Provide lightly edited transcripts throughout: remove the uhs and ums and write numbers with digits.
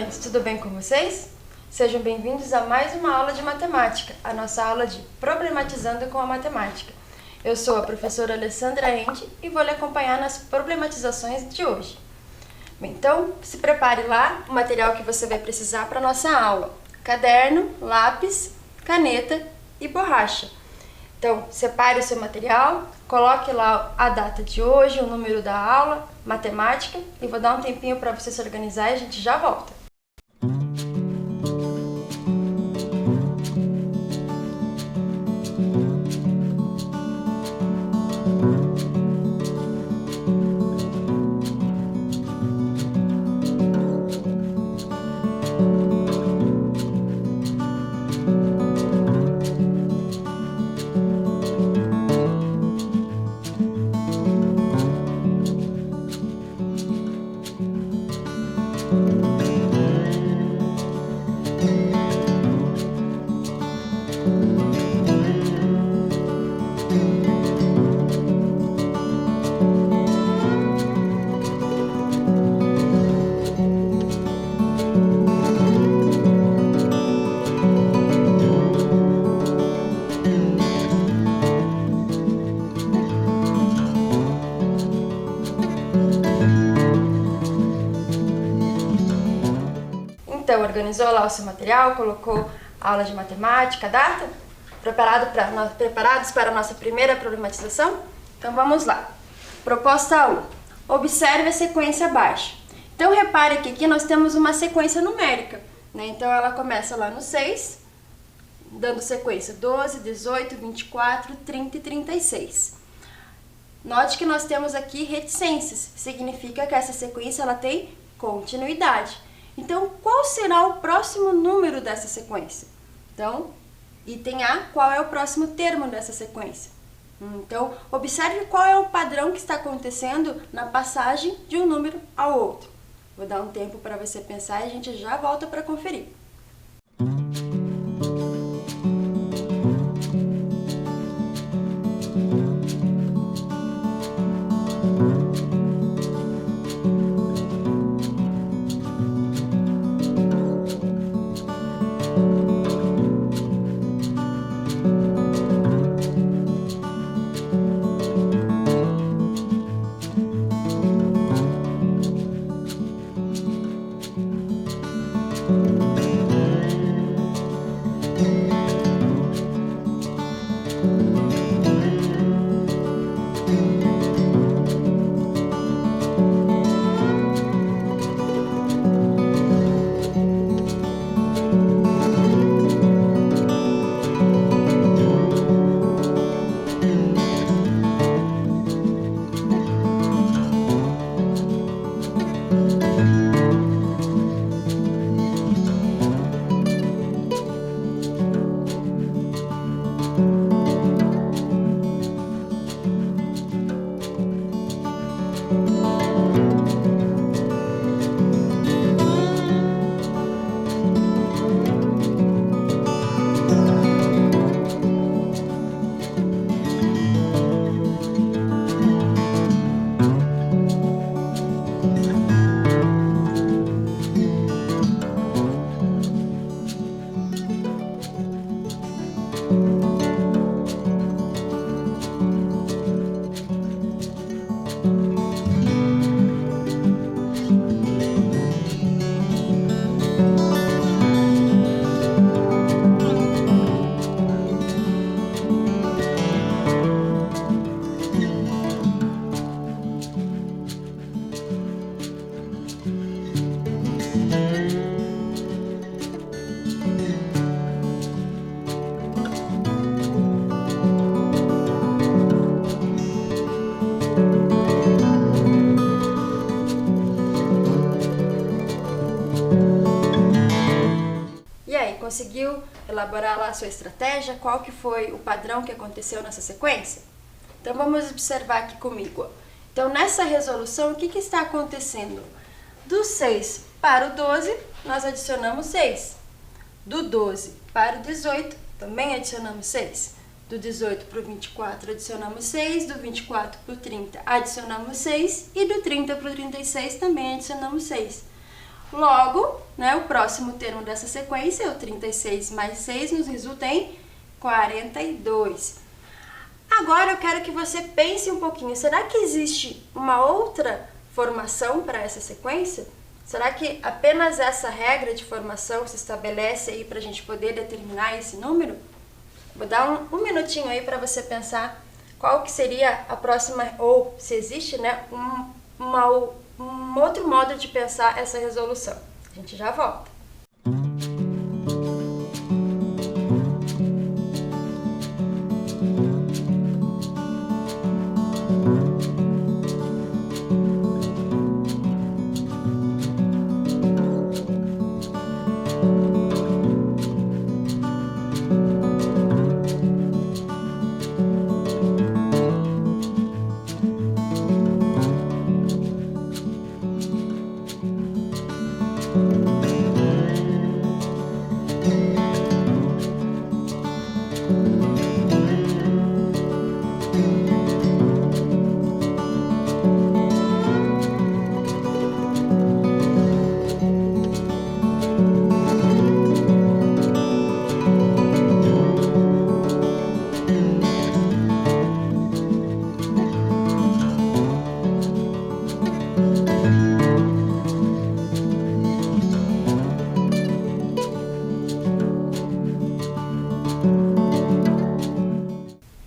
meninos, tudo bem com vocês? Sejam bem-vindos a mais uma aula de matemática, a nossa aula de Problematizando com a Matemática. Eu sou a professora Alessandra Endi e vou lhe acompanhar nas problematizações de hoje. Bem, então, se prepare lá o material que você vai precisar para a nossa aula: caderno, lápis, caneta e borracha. Então, separe o seu material, coloque lá a data de hoje, o número da aula, matemática, e vou dar um tempinho para você se organizar e a gente já volta. Então, organizou lá o seu material, colocou a aula de matemática, a data? Preparados para a nossa primeira problematização? Então vamos lá. Proposta 1. Observe a sequência abaixo. Então repare que aqui nós temos uma sequência numérica, né? Então ela começa lá no 6, dando sequência 12, 18, 24, 30 e 36. Note que nós temos aqui reticências, significa que essa sequência ela tem continuidade. Então, qual será o próximo número dessa sequência? Então, item A, qual é o próximo termo dessa sequência? Então, observe qual é o padrão que está acontecendo na passagem de um número ao outro. Vou dar um tempo para você pensar e a gente já volta para conferir. Conseguiu elaborar lá a sua estratégia? Qual que foi o padrão que aconteceu nessa sequência? Então vamos observar aqui comigo. Então nessa resolução, o que está acontecendo? Do 6 para o 12, nós adicionamos 6. Do 12 para o 18, também adicionamos 6. Do 18 para o 24, adicionamos 6. Do 24 para o 30, adicionamos 6. E do 30 para o 36, também adicionamos 6. Logo, né, o próximo termo dessa sequência, o 36 mais 6, nos resulta em 42. Agora eu quero que você pense um pouquinho, será que existe uma outra formação para essa sequência? Será que apenas essa regra de formação se estabelece aí para a gente poder determinar esse número? Vou dar um minutinho aí para você pensar qual que seria a próxima, ou se existe, né, um outro modo de pensar essa resolução. A gente já volta.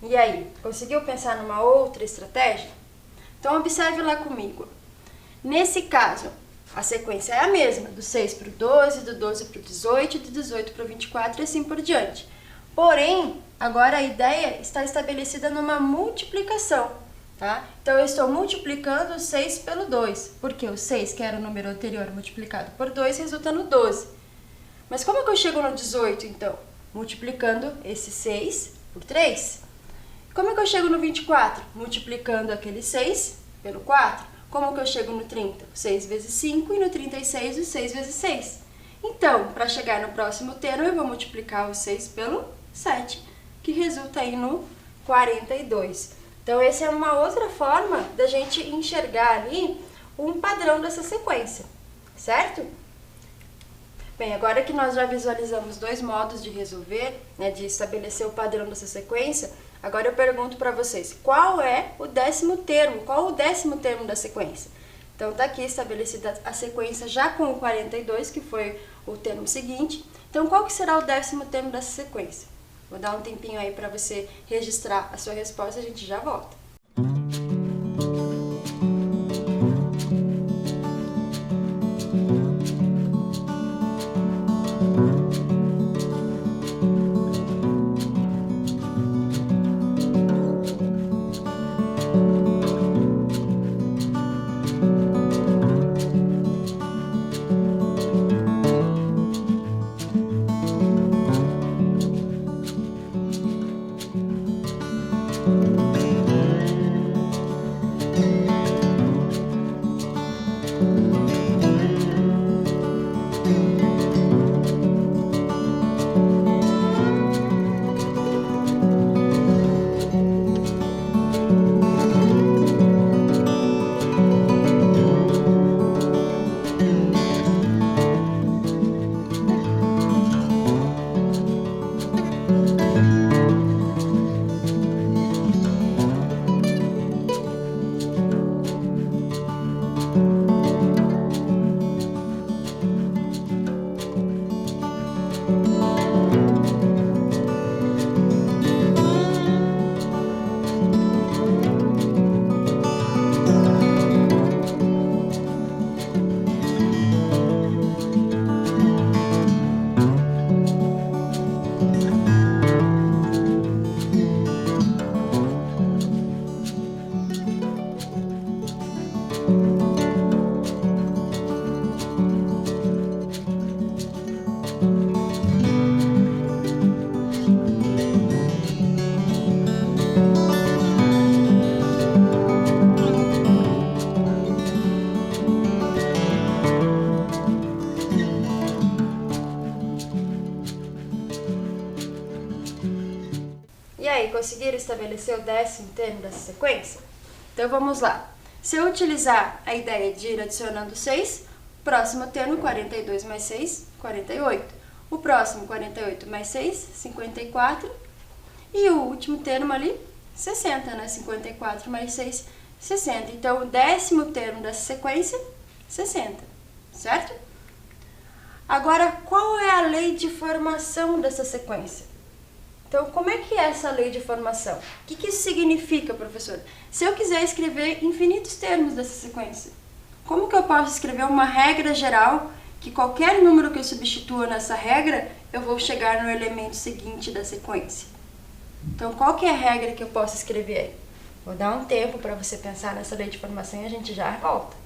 E aí, conseguiu pensar numa outra estratégia? Então observe lá comigo. Nesse caso, a sequência é a mesma, do 6 para o 12, do 12 para o 18, do 18 para o 24 e assim por diante. Porém, agora a ideia está estabelecida numa multiplicação, tá? Então eu estou multiplicando o 6 pelo 2, porque o 6, que era o número anterior multiplicado por 2, resulta no 12. Mas como que eu chego no 18, então? Multiplicando esse 6 por 3. Como que eu chego no 24? Multiplicando aquele 6 pelo 4. Como que eu chego no 30? 6 vezes 5 e no 36 o 6 vezes 6. Então, para chegar no próximo termo, eu vou multiplicar o 6 pelo 7, que resulta aí no 42. Então, essa é uma outra forma da gente enxergar ali um padrão dessa sequência, certo? Bem, agora que nós já visualizamos dois modos de resolver, né, de estabelecer o padrão dessa sequência, agora eu pergunto para vocês, qual é o 10º termo? Qual o 10º termo da sequência? Então, está aqui estabelecida a sequência já com o 42, que foi o termo seguinte. Então, qual que será o 10º termo dessa sequência? Vou dar um tempinho aí para você registrar a sua resposta e a gente já volta. E aí, conseguiram estabelecer o 10º termo dessa sequência? Então vamos lá. Se eu utilizar a ideia de ir adicionando 6, Próximo termo, 42 mais 6, 48. O próximo, 48 mais 6, 54. E o último termo ali, 60, né? 54 mais 6, 60. Então, o 10º termo dessa sequência, 60, certo? Agora, qual é a lei de formação dessa sequência? Então, como é que é essa lei de formação? O que isso significa, professor? Se eu quiser escrever infinitos termos dessa sequência, como que eu posso escrever uma regra geral que qualquer número que eu substitua nessa regra, eu vou chegar no elemento seguinte da sequência? Então, qual que é a regra que eu posso escrever aí? Vou dar um tempo para você pensar nessa lei de formação e a gente já volta.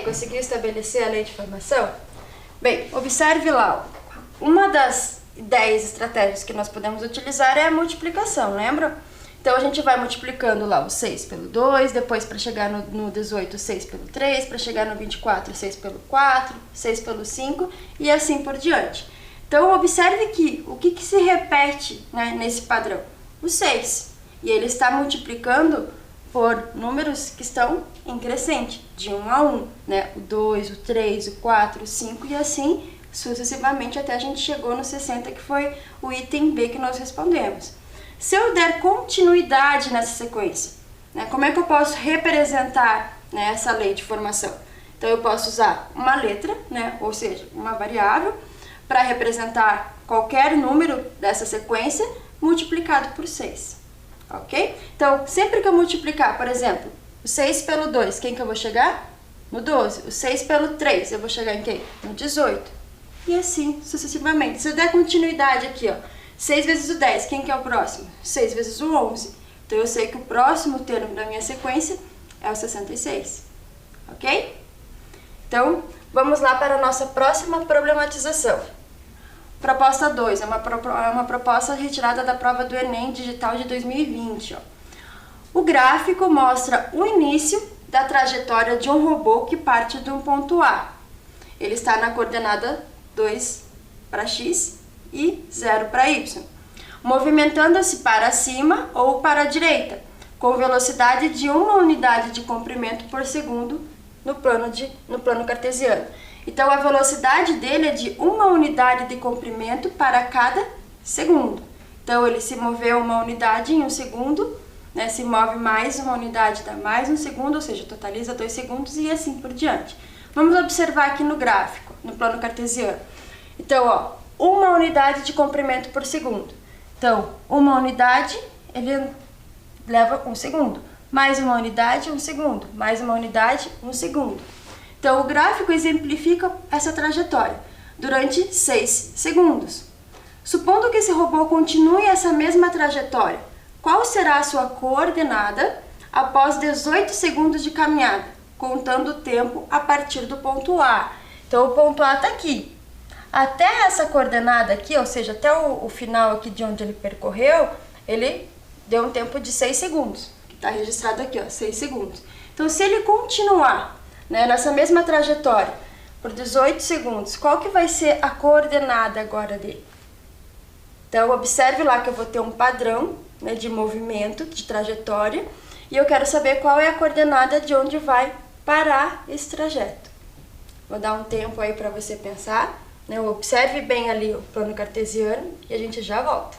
Conseguiu estabelecer a lei de formação? Bem, observe lá, uma das ideias, estratégias que nós podemos utilizar é a multiplicação, lembra? Então a gente vai multiplicando lá o 6 pelo 2, depois para chegar no 18, 6 pelo 3, para chegar no 24, 6 pelo 4, 6 pelo 5 e assim por diante. Então observe que o que se repete, né, nesse padrão? O 6. E ele está multiplicando por números que estão em crescente, de 1 a 1, né? O 2, o 3, o 4, o 5 e assim sucessivamente até a gente chegou no 60, que foi o item B que nós respondemos. Se eu der continuidade nessa sequência, né, como é que eu posso representar, né, essa lei de formação? Então eu posso usar uma letra, né, ou seja, uma variável, para representar qualquer número dessa sequência, multiplicado por 6, ok? Então, sempre que eu multiplicar, por exemplo, o 6 pelo 2, quem que eu vou chegar? No 12. O 6 pelo 3, eu vou chegar em quem? No 18. E assim, sucessivamente. Se eu der continuidade aqui, ó, 6 vezes o 10, quem que é o próximo? 6 vezes o 11. Então, eu sei que o próximo termo da minha sequência é o 66, ok? Então, vamos lá para a nossa próxima problematização. Proposta 2, é uma proposta retirada da prova do Enem Digital de 2020. Ó. O gráfico mostra o início da trajetória de um robô que parte de um ponto A. Ele está na coordenada 2 para x e 0 para y, movimentando-se para cima ou para a direita, com velocidade de 1 unidade de comprimento por segundo no plano cartesiano. Então, a velocidade dele é de 1 unidade de comprimento para cada segundo. Então, ele se moveu 1 unidade em 1 segundo, né? Se move mais 1 unidade, dá mais 1 segundo, ou seja, totaliza 2 segundos e assim por diante. Vamos observar aqui no gráfico, no plano cartesiano. Então, ó, 1 unidade de comprimento por segundo. Então, 1 unidade, ele leva 1 segundo. Mais 1 unidade, 1 segundo. Mais 1 unidade, 1 segundo. Então, o gráfico exemplifica essa trajetória durante 6 segundos. Supondo que esse robô continue essa mesma trajetória, qual será a sua coordenada após 18 segundos de caminhada, contando o tempo a partir do ponto A? Então, o ponto A está aqui. Até essa coordenada aqui, ou seja, até o final aqui de onde ele percorreu, ele deu um tempo de 6 segundos, que está registrado aqui, ó, 6 segundos. Então, se ele continuar, né, nessa mesma trajetória por 18 segundos, qual que vai ser a coordenada agora dele? Então, observe lá que eu vou ter um padrão, né, de movimento, de trajetória, e eu quero saber qual é a coordenada de onde vai parar esse trajeto. Vou dar um tempo aí para você pensar, né, observe bem ali o plano cartesiano e a gente já volta.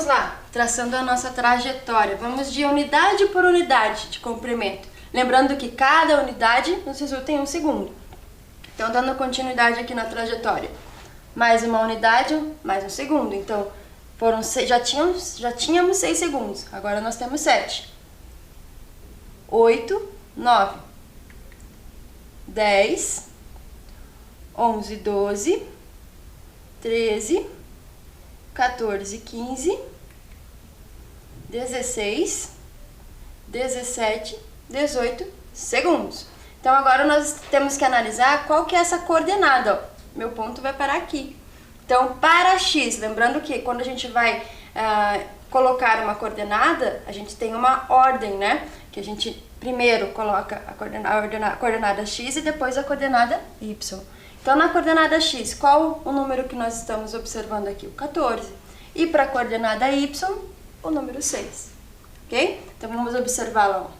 vamos lá, traçando a nossa trajetória. Vamos de unidade por unidade de comprimento. Lembrando que cada unidade nos resulta em 1 segundo. Então, dando continuidade aqui na trajetória. Mais uma unidade, mais 1 segundo. Então, já tínhamos 6 segundos. Agora nós temos 7. 8, 9, 10, 11, 12, 13, 14, 15, 16, 17, 18 segundos. Então agora nós temos que analisar qual que é essa coordenada. Ó. Meu ponto vai parar aqui. Então para x, lembrando que quando a gente vai colocar uma coordenada, a gente tem uma ordem, né? Que a gente primeiro coloca a coordenada x e depois a coordenada y. Então na coordenada x, qual o número que nós estamos observando aqui? O 14. E para a coordenada y, o número 6. Ok? Então vamos observar lá. Ó.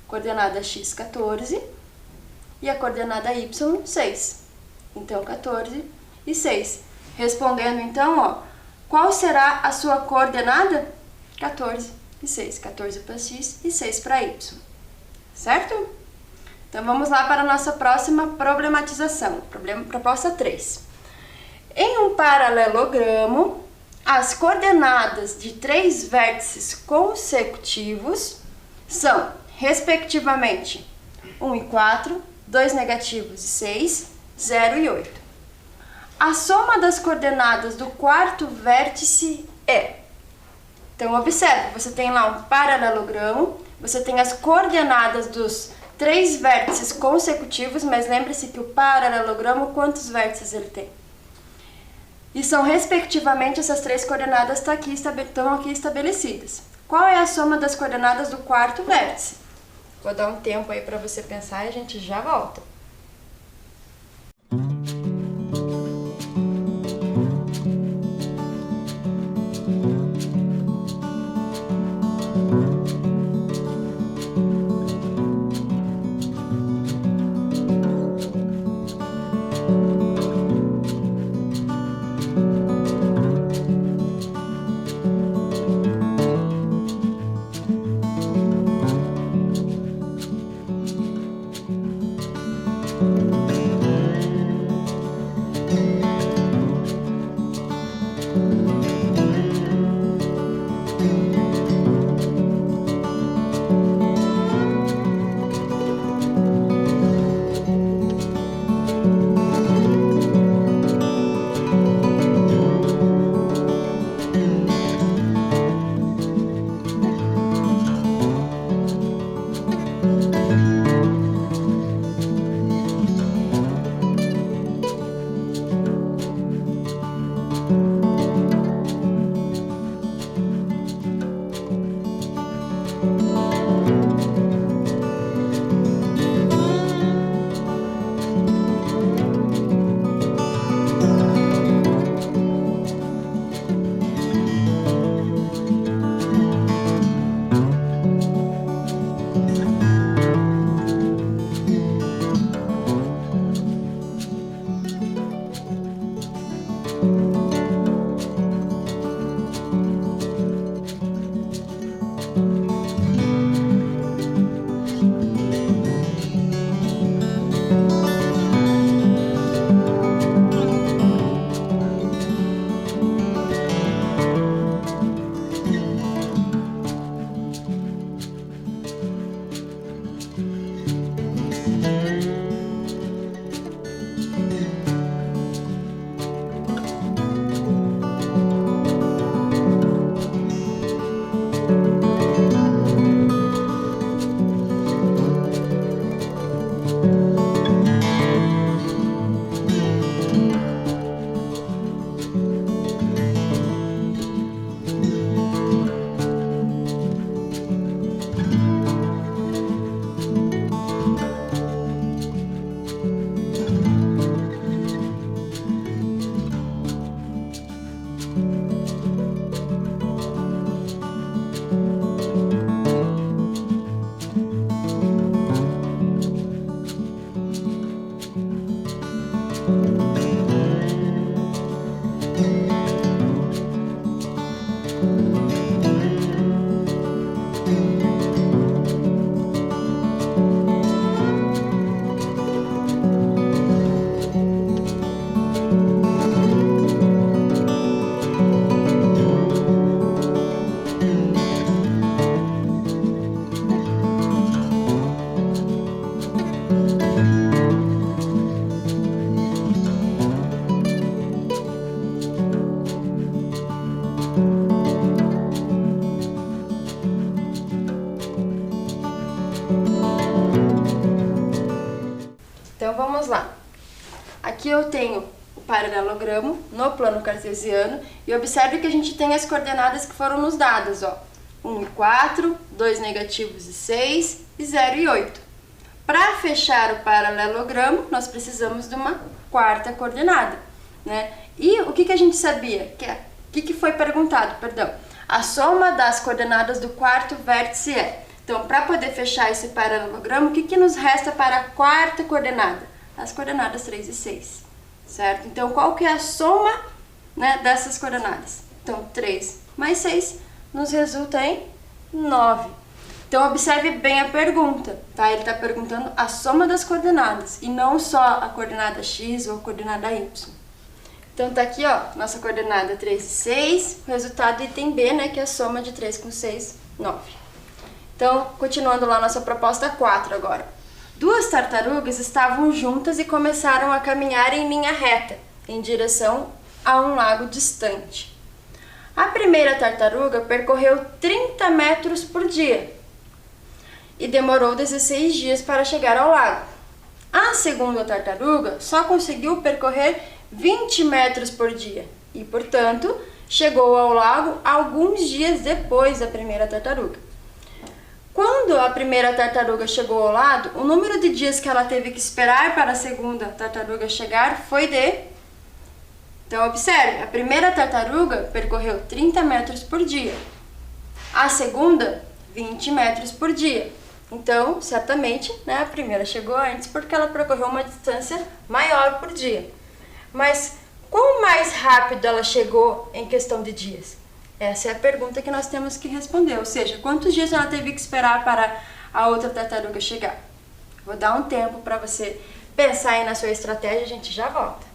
Coordenada x, 14. E a coordenada y, 6. Então 14 e 6. Respondendo então, ó, qual será a sua coordenada? 14 e 6. 14 para x e 6 para y. Certo? Então vamos lá para a nossa próxima problematização. Proposta 3. Em um paralelogramo, as coordenadas de 3 vértices consecutivos são, respectivamente, 1 e 4, 2 negativos e 6, 0 e 8. A soma das coordenadas do quarto vértice é... Então, observe, você tem lá um paralelogramo, você tem as coordenadas dos 3 vértices consecutivos, mas lembre-se que o paralelogramo, quantos vértices ele tem? E são, respectivamente, essas 3 coordenadas estão aqui estabelecidas. Qual é a soma das coordenadas do quarto vértice? Vou dar um tempo aí para você pensar e a gente já volta. aqui eu tenho o paralelogramo no plano cartesiano e observe que a gente tem as coordenadas que foram nos dadas, ó. 1 e 4, 2 negativos e 6 e 0 e 8. Para fechar o paralelogramo, nós precisamos de uma quarta coordenada, né? E o que a gente sabia? O que foi perguntado, perdão? A soma das coordenadas do quarto vértice é. Então, para poder fechar esse paralelogramo, o que nos resta para a quarta coordenada? As coordenadas 3 e 6, certo? Então, qual que é a soma, né, dessas coordenadas? Então, 3 mais 6 nos resulta em 9. Então, observe bem a pergunta, tá? Ele está perguntando a soma das coordenadas e não só a coordenada x ou a coordenada y. Então, tá aqui, ó, nossa coordenada 3 e 6, o resultado do item B, né, que é a soma de 3 com 6, 9. Então, continuando lá nossa proposta 4 agora. Duas tartarugas estavam juntas e começaram a caminhar em linha reta, em direção a um lago distante. A primeira tartaruga percorreu 30 metros por dia e demorou 16 dias para chegar ao lago. A segunda tartaruga só conseguiu percorrer 20 metros por dia e, portanto, chegou ao lago alguns dias depois da primeira tartaruga. Quando a primeira tartaruga chegou ao lago, o número de dias que ela teve que esperar para a segunda tartaruga chegar foi de... Então, observe, a primeira tartaruga percorreu 30 metros por dia, a segunda, 20 metros por dia. Então, certamente, né, a primeira chegou antes porque ela percorreu uma distância maior por dia. Mas quão mais rápido ela chegou em questão de dias? Essa é a pergunta que nós temos que responder, ou seja, quantos dias ela teve que esperar para a outra tartaruga chegar? Vou dar um tempo para você pensar aí na sua estratégia, a gente já volta.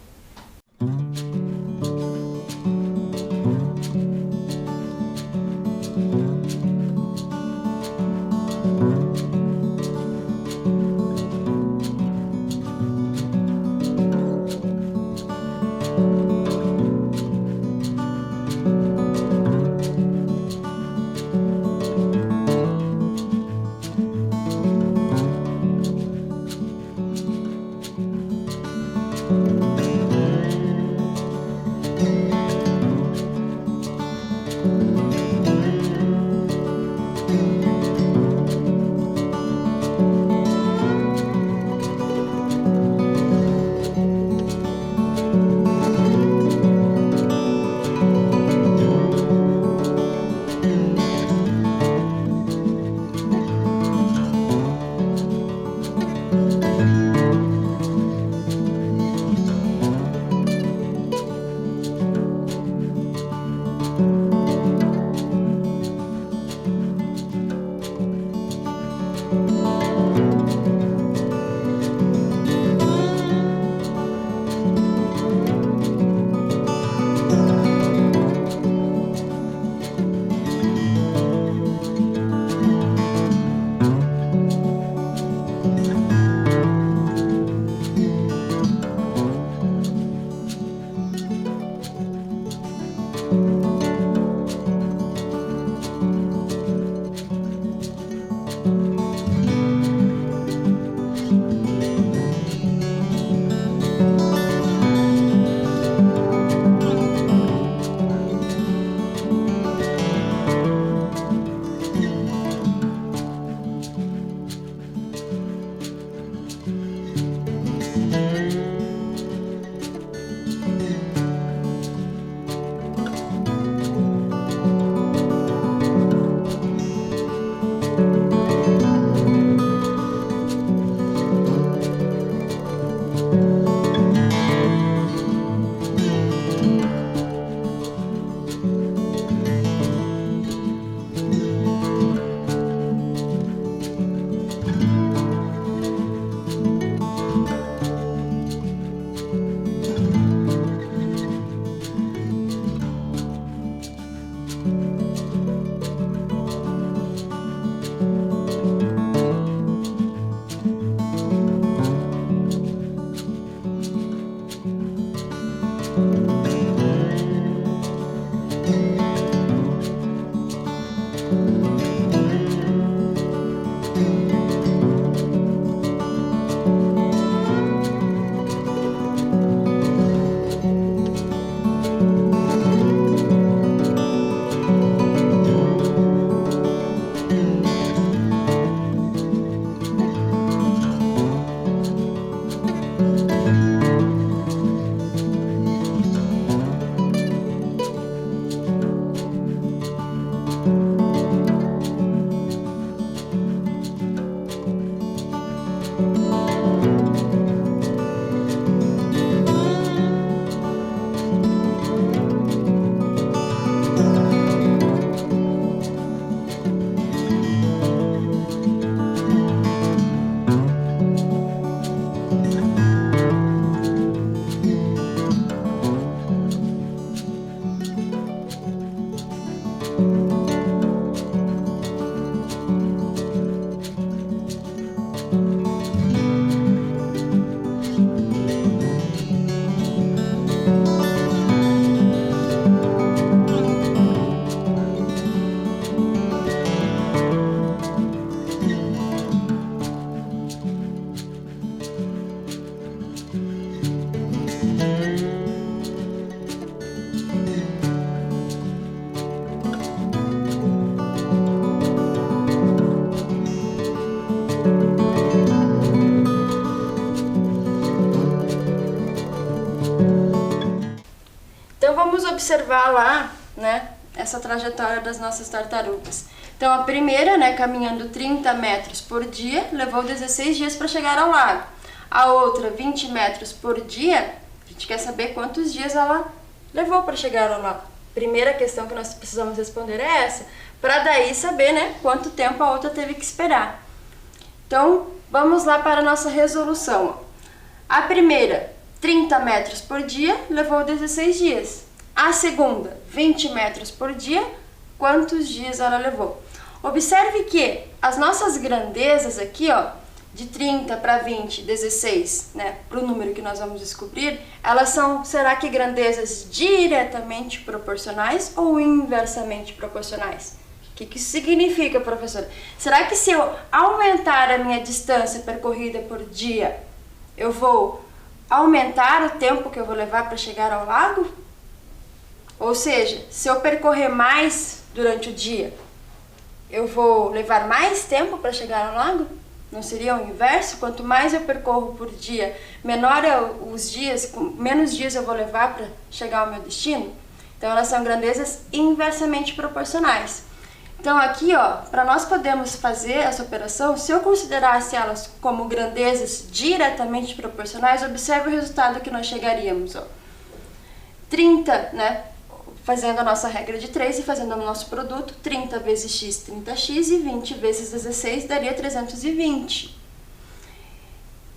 observar lá, né, essa trajetória das nossas tartarugas. Então a primeira, né, caminhando 30 metros por dia, levou 16 dias para chegar ao lago. A outra, 20 metros por dia, a gente quer saber quantos dias ela levou para chegar ao lago. Primeira questão que nós precisamos responder é essa, para daí saber, né, quanto tempo a outra teve que esperar. Então, vamos lá para a nossa resolução. A primeira, 30 metros por dia, levou 16 dias. A segunda, 20 metros por dia, quantos dias ela levou? Observe que as nossas grandezas aqui, ó, de 30 para 20, 16, né, para o número que nós vamos descobrir, elas são, será que grandezas diretamente proporcionais ou inversamente proporcionais? O que isso significa, professora? Será que se eu aumentar a minha distância percorrida por dia, eu vou aumentar o tempo que eu vou levar para chegar ao lago? Ou seja, se eu percorrer mais durante o dia, eu vou levar mais tempo para chegar ao lago? Não seria o inverso? Quanto mais eu percorro por dia, menor os dias, menos dias eu vou levar para chegar ao meu destino? Então elas são grandezas inversamente proporcionais. Então aqui, ó, para nós podermos fazer essa operação, se eu considerasse elas como grandezas diretamente proporcionais, observe o resultado que nós chegaríamos, ó. 30, né? Fazendo a nossa regra de 3 e fazendo o nosso produto, 30 vezes x, 30x, e 20 vezes 16 daria 320.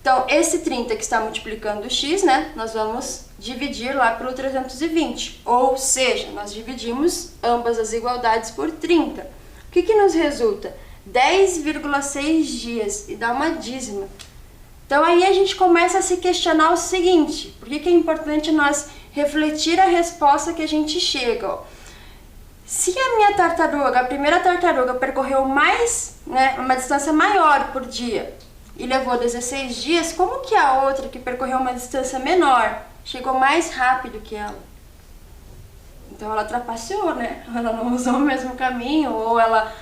Então, esse 30 que está multiplicando o x, né, nós vamos dividir lá pelo 320. Ou seja, nós dividimos ambas as igualdades por 30. O que nos resulta? 10,6 dias, e dá uma dízima. Então, aí a gente começa a se questionar o seguinte: por que é importante nós refletir a resposta que a gente chega, ó. Se a minha tartaruga, a primeira tartaruga, percorreu mais, né, uma distância maior por dia e levou 16 dias, como que a outra, que percorreu uma distância menor, chegou mais rápido que ela? Então ela trapaceou, né? Ela não usou o mesmo caminho, ou ela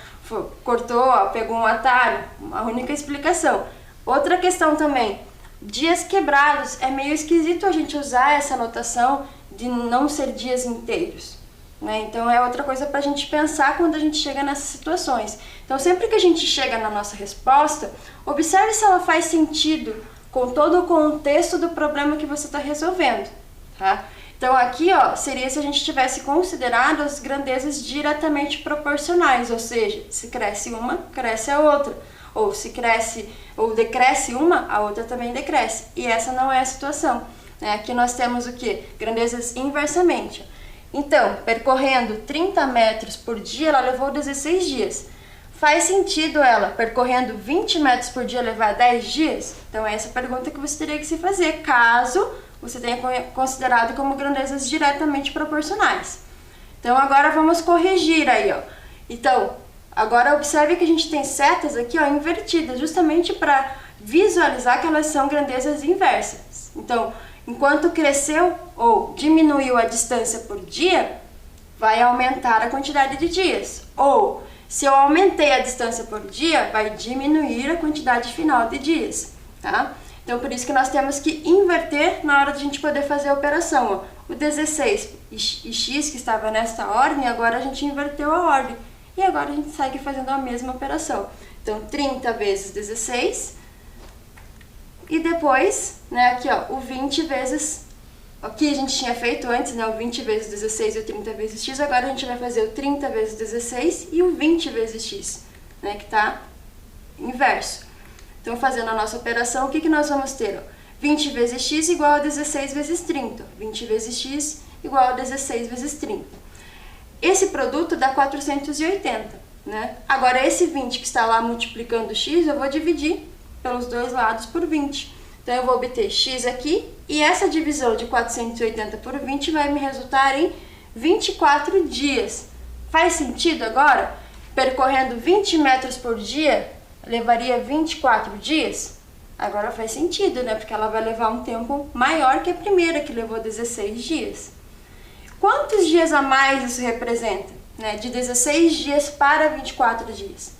cortou, pegou um atalho. A única explicação. Outra questão também, dias quebrados. É meio esquisito a gente usar essa notação de não ser dias inteiros, né? Então é outra coisa para a gente pensar quando a gente chega nessas situações. Então sempre que a gente chega na nossa resposta, observe se ela faz sentido com todo o contexto do problema que você está resolvendo, tá? Então aqui, ó, seria se a gente tivesse considerado as grandezas diretamente proporcionais, ou seja, se cresce uma, cresce a outra. Ou se cresce ou decresce uma, a outra também decresce. E essa não é a situação, né? Aqui nós temos o quê? Grandezas inversamente. Então, percorrendo 30 metros por dia, ela levou 16 dias. Faz sentido ela, percorrendo 20 metros por dia, levar 10 dias? Então, essa é a pergunta que você teria que se fazer, caso você tenha considerado como grandezas diretamente proporcionais. Então, agora vamos corrigir aí, ó. Então, agora observe que a gente tem setas aqui, ó, invertidas, justamente para visualizar que elas são grandezas inversas. Então, enquanto cresceu ou diminuiu a distância por dia, vai aumentar a quantidade de dias. Ou, se eu aumentei a distância por dia, vai diminuir a quantidade final de dias, tá? Então, por isso que nós temos que inverter na hora de a gente poder fazer a operação, ó. O 16 e x, que estava nesta ordem, agora a gente inverteu a ordem. E agora a gente segue fazendo a mesma operação. Então, 30 vezes 16. E depois, né, aqui, ó, o 20 vezes... Aqui a gente tinha feito antes, né, o 20 vezes 16 e o 30 vezes x. Agora a gente vai fazer o 30 vezes 16 e o 20 vezes x, né, que está inverso. Então, fazendo a nossa operação, o que nós vamos ter? Ó? 20 vezes x igual a 16 vezes 30. 20 vezes x igual a 16 vezes 30. Esse produto dá 480, né? Agora, esse 20 que está lá multiplicando x, eu vou dividir pelos dois lados por 20. Então, eu vou obter x aqui, e essa divisão de 480 por 20 vai me resultar em 24 dias. Faz sentido agora? Percorrendo 20 metros por dia, levaria 24 dias? Agora faz sentido, né? Porque ela vai levar um tempo maior que a primeira, que levou 16 dias. Quantos dias a mais isso representa? Né? De 16 dias para 24 dias.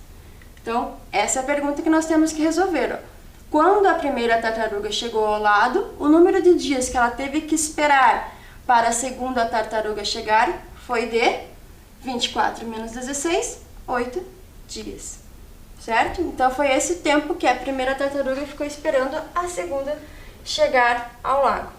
Então, essa é a pergunta que nós temos que resolver, ó. Quando a primeira tartaruga chegou ao lado, o número de dias que ela teve que esperar para a segunda tartaruga chegar foi de 24 menos 16, 8 dias, certo? Então foi esse tempo que a primeira tartaruga ficou esperando a segunda chegar ao lago.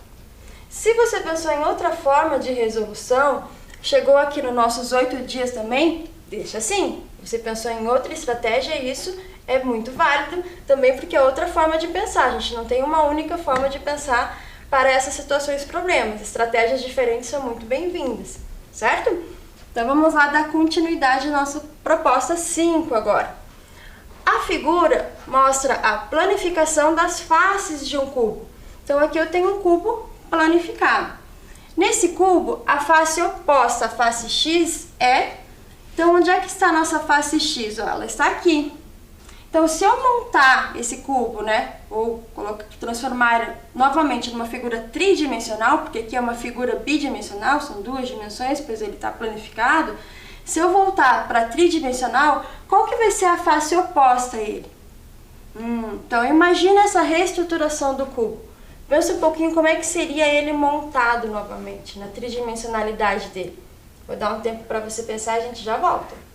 Se você pensou em outra forma de resolução, chegou aqui nos nossos 8 dias também, deixa assim. Você pensou em outra estratégia e isso é muito válido também, porque é outra forma de pensar. A gente não tem uma única forma de pensar para essas situações e problemas. Estratégias diferentes são muito bem-vindas, certo? Então vamos lá dar continuidade à nossa proposta 5 agora. A figura mostra a planificação das faces de um cubo. Então aqui eu tenho um cubo planificado. Nesse cubo, a face oposta, a face X, é... Então onde é que está a nossa face X? Ó, ela está aqui. Então se eu montar esse cubo, né, ou transformar novamente numa figura tridimensional, porque aqui é uma figura bidimensional, são 2 dimensões, pois ele está planificado. Se eu voltar para tridimensional, qual que vai ser a face oposta a ele? Então imagina essa reestruturação do cubo. Pensa um pouquinho como é que seria ele montado novamente, na tridimensionalidade dele. Vou dar um tempo para você pensar e a gente já volta.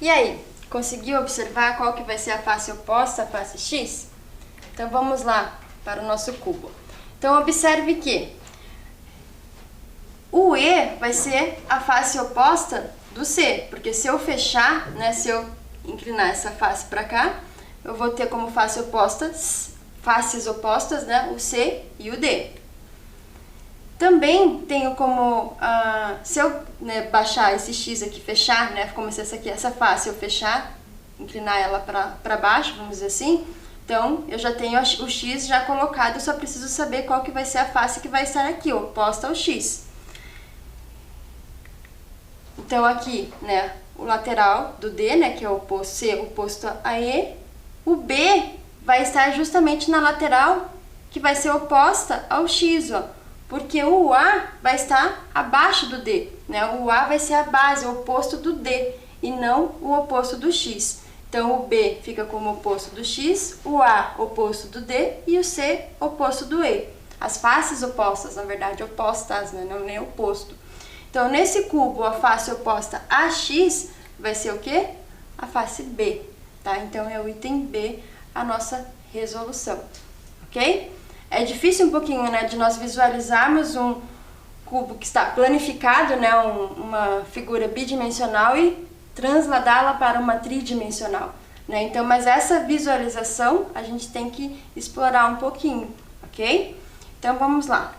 E aí, conseguiu observar qual que vai ser a face oposta à face X? Então vamos lá para o nosso cubo. Então, observe que o E vai ser a face oposta do C, porque se eu fechar, né, se eu inclinar essa face para cá, eu vou ter como faces opostas, né, o C e o D. Também tenho como, se eu, né, baixar esse X aqui, fechar, né, como se essa face eu fechar, inclinar ela para baixo, vamos dizer assim, então eu já tenho o X já colocado, eu só preciso saber qual que vai ser a face que vai estar aqui, oposta ao X. Então aqui, né, o lateral do D, né, que é o oposto C, oposto a E, o B vai estar justamente na lateral que vai ser oposta ao X, ó, porque o A vai estar abaixo do D, né, o A vai ser a base, o oposto do D, e não o oposto do X. Então o B fica como oposto do X, o A oposto do D e o C oposto do E. As faces opostas, na verdade, opostas, né, não nem oposto. Então, nesse cubo, a face oposta a X vai ser o quê? A face B, tá? Então, é o item B, a nossa resolução, ok? É difícil um pouquinho, né, de nós visualizarmos um cubo que está planificado, né, uma figura bidimensional e transladá-la para uma tridimensional, né? Então, mas essa visualização a gente tem que explorar um pouquinho, ok? Então, vamos lá.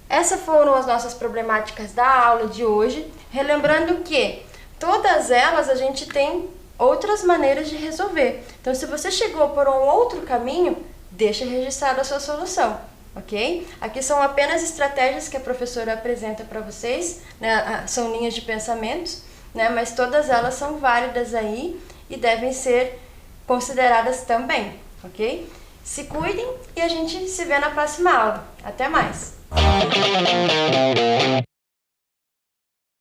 Essas foram as nossas problemáticas da aula de hoje, relembrando que todas elas a gente tem outras maneiras de resolver. Então, se você chegou por um outro caminho, deixa registrada a sua solução, ok? Aqui são apenas estratégias que a professora apresenta para vocês, né? São linhas de pensamentos, né? Mas todas elas são válidas aí e devem ser consideradas também, ok? Se cuidem e a gente se vê na próxima aula. Até mais!